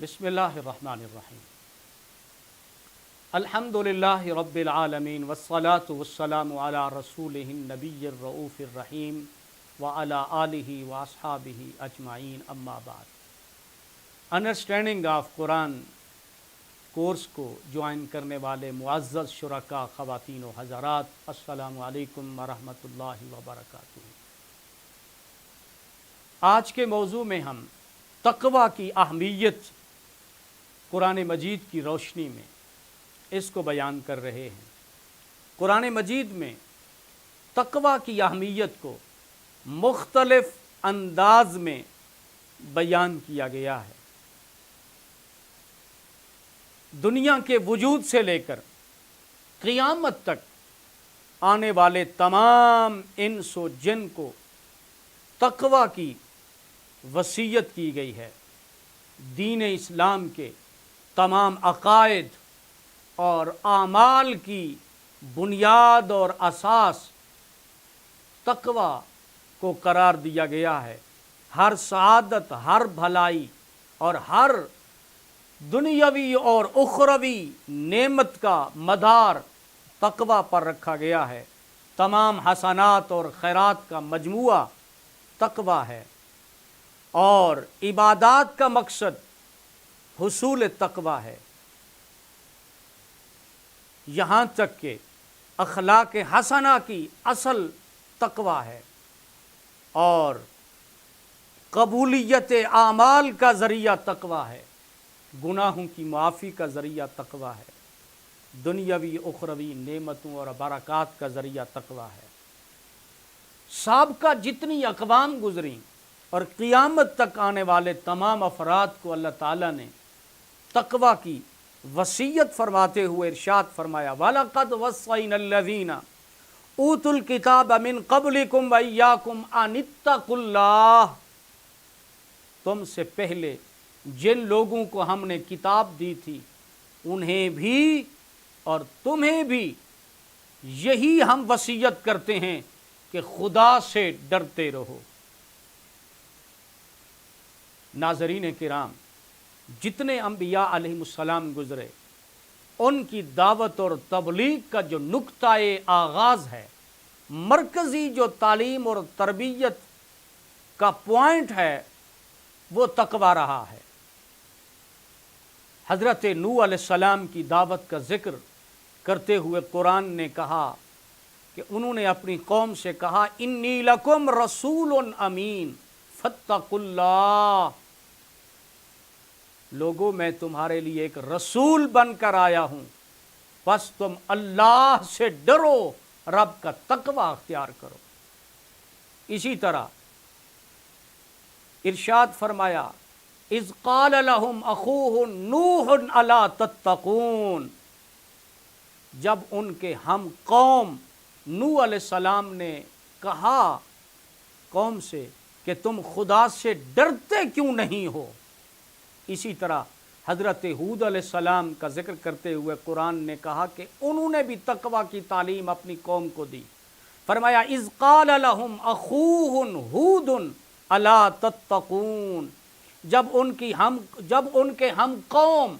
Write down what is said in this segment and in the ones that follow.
بسم اللہ الرحمن الرحیم الحمدللہ رب العالمین والصلاة والسلام علی رسولہ النبی الرؤوف الرحیم وعلی آلہ واصحابہ اجمعین اما بعد۔ انڈرسٹینڈنگ آف قرآن کورس کو جوائن کرنے والے معزز شرکاء، خواتین و حضرات، السلام علیکم ورحمۃ اللہ وبرکاتہ۔ آج کے موضوع میں ہم تقویٰ کی اہمیت قرآن مجید کی روشنی میں اس کو بیان کر رہے ہیں۔ قرآن مجید میں تقویٰ کی اہمیت کو مختلف انداز میں بیان کیا گیا ہے۔ دنیا کے وجود سے لے کر قیامت تک آنے والے تمام انس و جن کو تقویٰ کی وصیت کی گئی ہے۔ دین اسلام کے تمام عقائد اور اعمال کی بنیاد اور اساس تقویٰ کو قرار دیا گیا ہے۔ ہر سعادت، ہر بھلائی اور ہر دنیاوی اور اخروی نعمت کا مدار تقویٰ پر رکھا گیا ہے۔ تمام حسنات اور خیرات کا مجموعہ تقویٰ ہے، اور عبادات کا مقصد حصول تقویٰ ہے، یہاں تک کہ اخلاق حسنہ کی اصل تقویٰ ہے، اور قبولیت اعمال کا ذریعہ تقویٰ ہے، گناہوں کی معافی کا ذریعہ تقویٰ ہے، دنیاوی اخروی نعمتوں اور برکات کا ذریعہ تقویٰ ہے۔ سابقہ جتنی اقوام گزریں اور قیامت تک آنے والے تمام افراد کو اللہ تعالیٰ نے تقویٰ کی وصیت فرماتے ہوئے ارشاد فرمایا، وَلَقَدْ وَصَّيْنَا الَّذِينَ أُوتُوا الْكِتَابَ مِنْ قَبْلِكُمْ وَإِيَّاكُمْ أَنِ اتَّقُوا اللَّهَ۔ تم سے پہلے جن لوگوں کو ہم نے کتاب دی تھی انہیں بھی اور تمہیں بھی یہی ہم وصیت کرتے ہیں کہ خدا سے ڈرتے رہو۔ ناظرین کرام، جتنے انبیاء علیہ السلام گزرے، ان کی دعوت اور تبلیغ کا جو نقطۂ آغاز ہے، مرکزی جو تعلیم اور تربیت کا پوائنٹ ہے، وہ تقویٰ رہا ہے۔ حضرت نوح علیہ السلام کی دعوت کا ذکر کرتے ہوئے قرآن نے کہا کہ انہوں نے اپنی قوم سے کہا، انی لکم رسول امین فاتقوا اللہ۔ لوگو، میں تمہارے لیے ایک رسول بن کر آیا ہوں، بس تم اللہ سے ڈرو، رب کا تقویٰ اختیار کرو۔ اسی طرح ارشاد فرمایا، اذ قال لهم اخوهم نوح الا تتقون۔ جب ان کے ہم قوم نوح علیہ السلام نے کہا قوم سے کہ تم خدا سے ڈرتے کیوں نہیں ہو۔ اسی طرح حضرت ہود علیہ السلام کا ذکر کرتے ہوئے قرآن نے کہا کہ انہوں نے بھی تقویٰ کی تعلیم اپنی قوم کو دی۔ فرمایا، اذ قال لهم اخوهم ہود الا تتقون۔ جب ان کے ہم قوم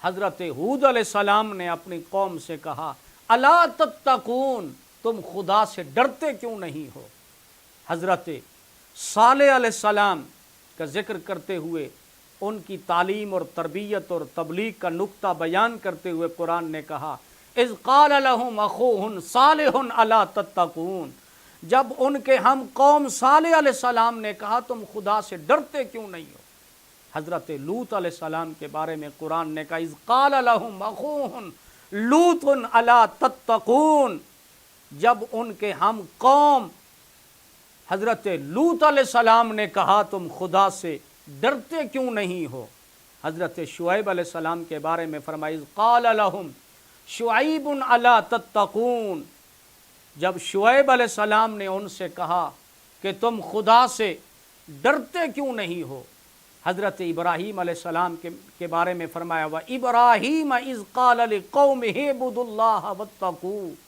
حضرت ہود علیہ السلام نے اپنی قوم سے کہا، الا تتقون، تم خدا سے ڈرتے کیوں نہیں ہو۔ حضرت صالح علیہ السلام کا ذکر کرتے ہوئے ان کی تعلیم اور تربیت اور تبلیغ کا نقطہ بیان کرتے ہوئے قرآن نے کہا، اذ قال لهم اخوهم صالح الا تتقون۔ جب ان کے ہم قوم صالح علیہ السلام نے کہا تم خدا سے ڈرتے کیوں نہیں ہو۔ حضرت لوط علیہ السلام کے بارے میں قرآن نے کہا، اذ قال لهم اخوهم لوط الا تتقون۔ جب ان کے ہم قوم حضرت لوط علیہ السلام نے کہا تم خدا سے ڈرتے کیوں نہیں ہو۔ حضرت شعیب علیہ السلام کے بارے میں فرمایا، اذ قال لهم شعیب الا تتقون۔ جب شعیب علیہ السلام نے ان سے کہا کہ تم خدا سے ڈرتے کیوں نہیں ہو۔ حضرت ابراہیم علیہ السلام کے بارے میں فرمایا، وَإِبْرَاهِيمَ إِذْ قَالَ لِقَوْمِهِ اعْبُدُوا اللَّهَ وَاتَّقُوهُ۔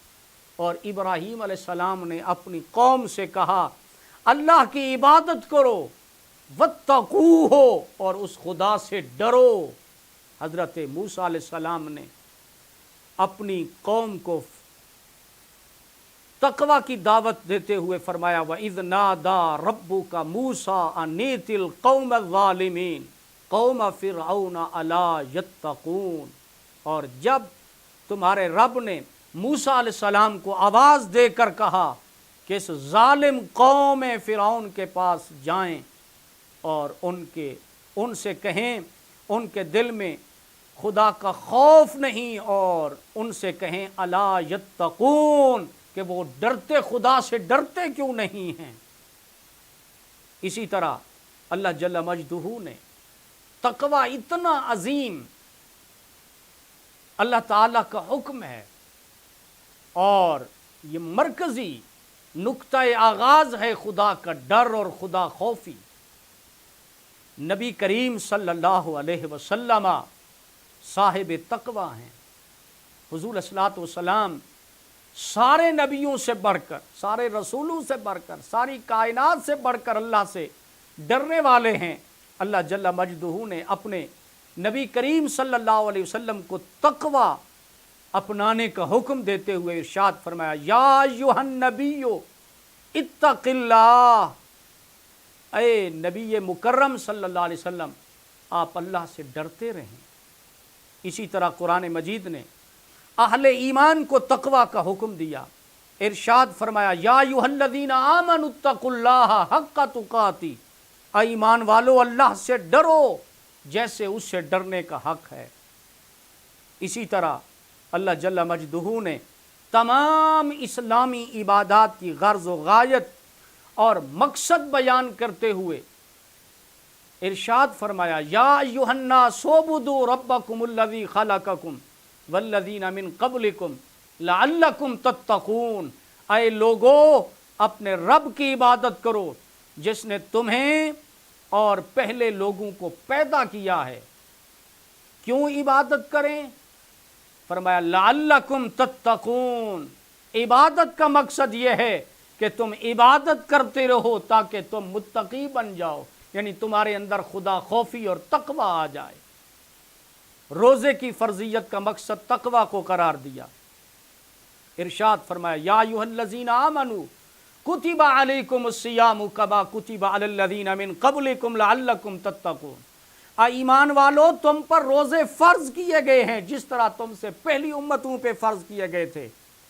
اور ابراہیم علیہ السلام نے اپنی قوم سے کہا، اللہ کی عبادت کرو، واتقوہ، اور اس خدا سے ڈرو۔ حضرت موسیٰ علیہ السلام نے اپنی قوم کو تقوی کی دعوت دیتے ہوئے فرمایا وَإِذْ نَادَى رَبُّكَ مُوسَىٰ أَنِ ائْتِ الْقَوْمَ الظَّالِمِينَ قَوْمَ فِرْعَوْنَ أَلَا يَتَّقُونَ، اور جب تمہارے رب نے موسیٰ علیہ السلام کو آواز دے کر کہا کہ اس ظالم قوم فرعون کے پاس جائیں اور ان سے کہیں ان کے دل میں خدا کا خوف نہیں، اور ان سے کہیں الا یتقون کہ وہ ڈرتے خدا سے ڈرتے کیوں نہیں ہیں۔ اسی طرح اللہ جل مجدہ نے تقوی اتنا عظیم اللہ تعالیٰ کا حکم ہے، اور یہ مرکزی نقطہ آغاز ہے خدا کا ڈر اور خدا خوفی۔ نبی کریم صلی اللہ علیہ وسلم صاحب تقوی ہیں۔ حضور الصلوۃ والسلام سارے نبیوں سے بڑھ کر، سارے رسولوں سے بڑھ کر، ساری کائنات سے بڑھ کر اللہ سے ڈرنے والے ہیں۔ اللہ جل مجدہ نے اپنے نبی کریم صلی اللہ علیہ وسلم کو تقوی اپنانے کا حکم دیتے ہوئے ارشاد فرمایا یا ایھا النبی اتق اللہ، اے نبی مکرم صلی اللہ علیہ وسلم آپ اللہ سے ڈرتے رہیں۔ اسی طرح قرآن مجید نے اہل ایمان کو تقوی کا حکم دیا، ارشاد فرمایا یا ایھا الذین آمنوا اتقوا اللہ حق تقاتی، اے ایمان والو اللہ سے ڈرو جیسے اس سے ڈرنے کا حق ہے۔ اسی طرح اللہ جل مجدہ نے تمام اسلامی عبادات کی غرض و غایت اور مقصد بیان کرتے ہوئے ارشاد فرمایا یا ایھا الناس اعبدوا ربکم الذی خلقکم والذین من قبلکم لعلکم تتقون، اے لوگو اپنے رب کی عبادت کرو جس نے تمہیں اور پہلے لوگوں کو پیدا کیا ہے۔ کیوں عبادت کریں؟ فرمایا لعلکم تتقون، عبادت کا مقصد یہ ہے کہ تم عبادت کرتے رہو تاکہ تم متقی بن جاؤ، یعنی تمہارے اندر خدا خوفی اور تقوی آ جائے۔ روزے کی فرضیت کا مقصد تقوی کو قرار دیا، ارشاد فرمایا یا ایھا الذین آمنوا کتب علیکم الصیام کما کتب علی الذین من قبلکم لعلکم تتقون، اے ایمان والو تم پر روزے فرض کیے گئے ہیں جس طرح تم سے پہلی امتوں پہ فرض کیے گئے تھے۔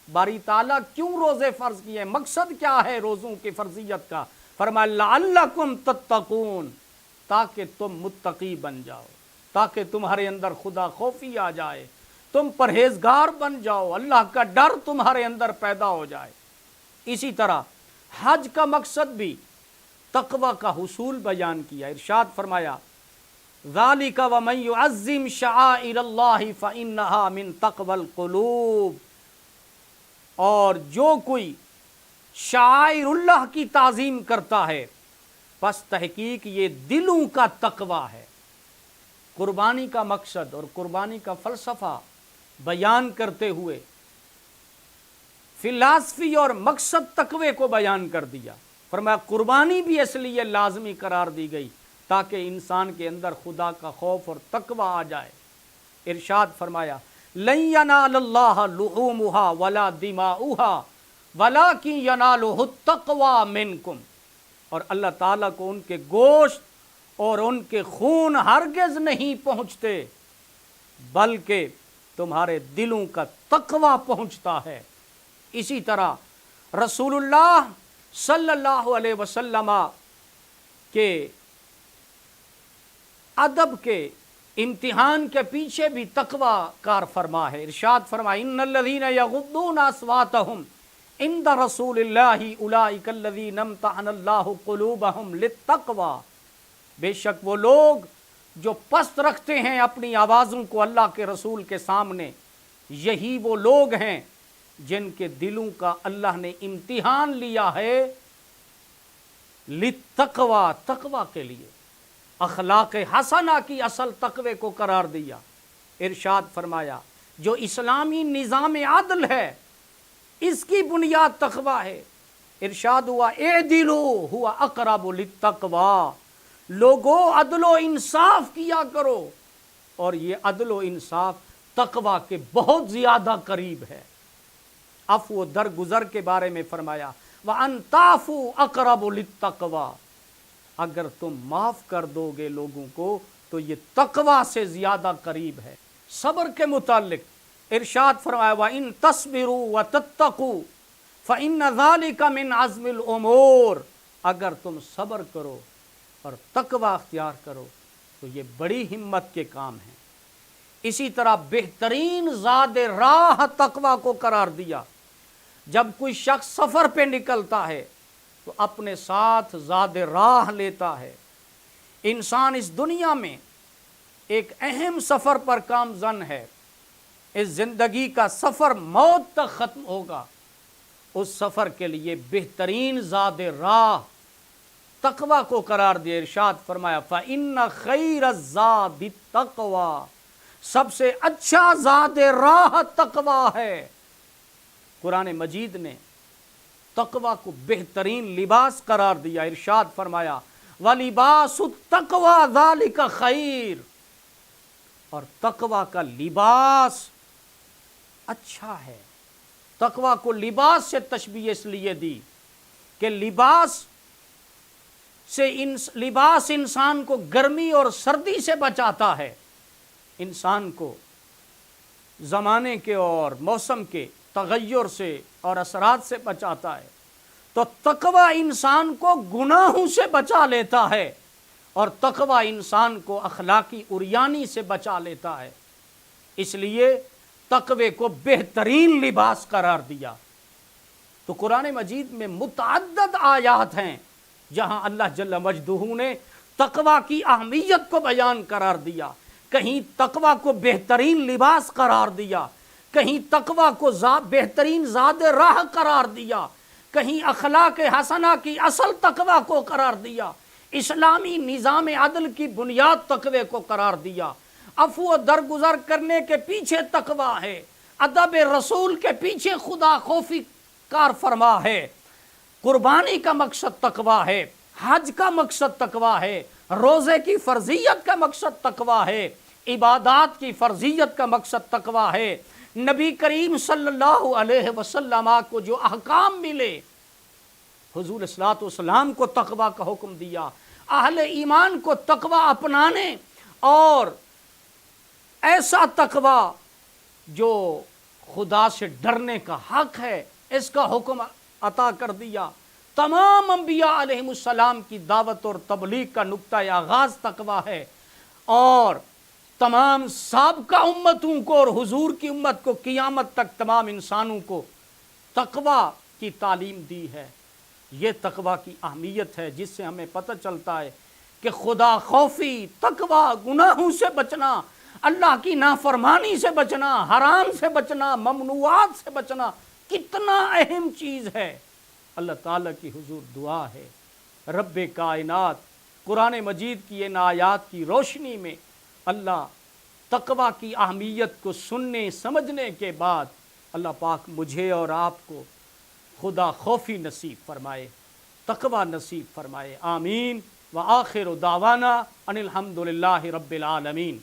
باری تعالیٰ کیوں روزے فرض کیے؟ مقصد کیا ہے روزوں کی فرضیت کا؟ فرمایا لعلکم تتقون، تاکہ تم متقی بن جاؤ، تاکہ تمہارے اندر خدا خوفی آ جائے، تم پرہیزگار بن جاؤ، اللہ کا ڈر تمہارے اندر پیدا ہو جائے۔ اسی طرح حج کا مقصد بھی تقوی کا حصول بیان کیا، ارشاد فرمایا ذالک ومن یعظم شعائر اللہ فانہا من تقوی القلوب، اور جو کوئی شعائر اللہ کی تعظیم کرتا ہے پس تحقیق یہ دلوں کا تقوی ہے۔ قربانی کا مقصد اور قربانی کا فلسفہ بیان کرتے ہوئے فلسفی اور مقصد تقوی کو بیان کر دیا۔ فرمایا قربانی بھی اس لیے لازمی قرار دی گئی تاکہ انسان کے اندر خدا کا خوف اور تقوی آ جائے۔ ارشاد فرمایا لن ینال اللہ لحومها ولا دماؤها ولکن ینالہ التقوی منکم، اور اللہ تعالیٰ کو ان کے گوشت اور ان کے خون ہرگز نہیں پہنچتے بلکہ تمہارے دلوں کا تقوی پہنچتا ہے۔ اسی طرح رسول اللہ صلی اللہ علیہ وسلم کے ادب کے امتحان کے پیچھے بھی تقوی کار فرما ہے، ارشاد فرما ان الذین یغضون اصواتهم عند رسول اللہ اولئک الذین امتحن اللہ قلوبهم للتقوی، بے شک وہ لوگ جو پست رکھتے ہیں اپنی آوازوں کو اللہ کے رسول کے سامنے، یہی وہ لوگ ہیں جن کے دلوں کا اللہ نے امتحان لیا ہے للتقوی، تقوی کے لیے۔ اخلاق حسنہ کی اصل تقوی کو قرار دیا، ارشاد فرمایا جو اسلامی نظام عدل ہے اس کی بنیاد تقوی ہے۔ ارشاد ہوا اعدلوا ہوا اقرب للتقوی، لوگوں عدل و انصاف کیا کرو، اور یہ عدل و انصاف تقوی کے بہت زیادہ قریب ہے۔ عفو و درگزر کے بارے میں فرمایا وَأَن تَعْفُوا أَقْرَبُ لِلتَّقْوَىٰ، اگر تم معاف کر دو گے لوگوں کو تو یہ تقوی سے زیادہ قریب ہے۔ صبر کے متعلق ارشاد فرمایا وَإِن تَصْبِرُوا وَتَتَّقُوا فَإِنَّ ذَلِكَ مِنْ عَزْمِ الْأُمُورِ، اگر تم صبر کرو اور تقوی اختیار کرو تو یہ بڑی ہمت کے کام ہیں۔ اسی طرح بہترین زاد راہ تقوی کو قرار دیا۔ جب کوئی شخص سفر پہ نکلتا ہے تو اپنے ساتھ زاد راہ لیتا ہے۔ انسان اس دنیا میں ایک اہم سفر پر گامزن ہے۔ اس زندگی کا سفر موت تک ختم ہوگا، اس سفر کے لیے بہترین زاد راہ تقوی کو قرار دیا۔ ارشاد فرمایا فَإِنَّ خَيْرَ الزَّادِ التَّقْوَىٰ، سب سے اچھا زاد راہ تقوی ہے۔ قرآن مجید نے تقوی کو بہترین لباس قرار دیا۔ ارشاد فرمایا وَلِبَاسُ التَّقْوَىٰ ذَلِكَ خَيْرٌ، اور تقوی کا لباس اچھا ہے۔ تقوی کو لباس سے تشبیہ اس لیے دی کہ لباس انسان کو گرمی اور سردی سے بچاتا ہے، انسان کو زمانے کے اور موسم کے تغیر سے اور اثرات سے بچاتا ہے۔ تو تقوی انسان کو گناہوں سے بچا لیتا ہے، اور تقوی انسان کو اخلاقی عریانی سے بچا لیتا ہے۔ اس لیے تقوی کو بہترین لباس قرار دیا۔ تو قرآن مجید میں متعدد آیات ہیں جہاں اللہ جل مجدہ نے تقوی کی اہمیت کو بیان قرار دیا۔ کہیں تقوی کو بہترین لباس قرار دیا، کہیں تقوی کو بہترین زاد راہ قرار دیا، کہیں اخلاق حسنہ کی اصل تقوی کو قرار دیا، اسلامی نظام عدل کی بنیاد تقوی کو قرار دیا۔ عفو و درگزر کرنے کے پیچھے تقوی ہے، ادب رسول کے پیچھے خدا خوفی کار فرما ہے، قربانی کا مقصد تقوی ہے، حج کا مقصد تقوی ہے، روزے کی فرضیت کا مقصد تقوی ہے، عبادات کی فرضیت کا مقصد تقوی ہے۔ نبی کریم صلی اللہ علیہ وسلم کو جو احکام ملے، حضور صلی اللہ علیہ وسلم کو تقوی کا حکم دیا، اہل ایمان کو تقوی اپنانے اور ایسا تقوی جو خدا سے ڈرنے کا حق ہے اس کا حکم عطا کر دیا۔ تمام انبیاء علیہ السلام کی دعوت اور تبلیغ کا نقطۂ آغاز تقوی ہے، اور تمام سابقہ امتوں کو اور حضور کی امت کو قیامت تک تمام انسانوں کو تقوی کی تعلیم دی ہے۔ یہ تقوی کی اہمیت ہے، جس سے ہمیں پتہ چلتا ہے کہ خدا خوفی، تقوی، گناہوں سے بچنا، اللہ کی نافرمانی سے بچنا، حرام سے بچنا، ممنوعات سے بچنا کتنا اہم چیز ہے۔ اللہ تعالیٰ کی حضور دعا ہے رب کائنات قرآن مجید کی ان آیات کی روشنی میں اللہ تقوی کی اہمیت کو سننے سمجھنے کے بعد اللہ پاک مجھے اور آپ کو خدا خوفی نصیب فرمائے، تقوی نصیب فرمائے، آمین۔ وآخر دعوانا ان الحمد للہ رب العالمین۔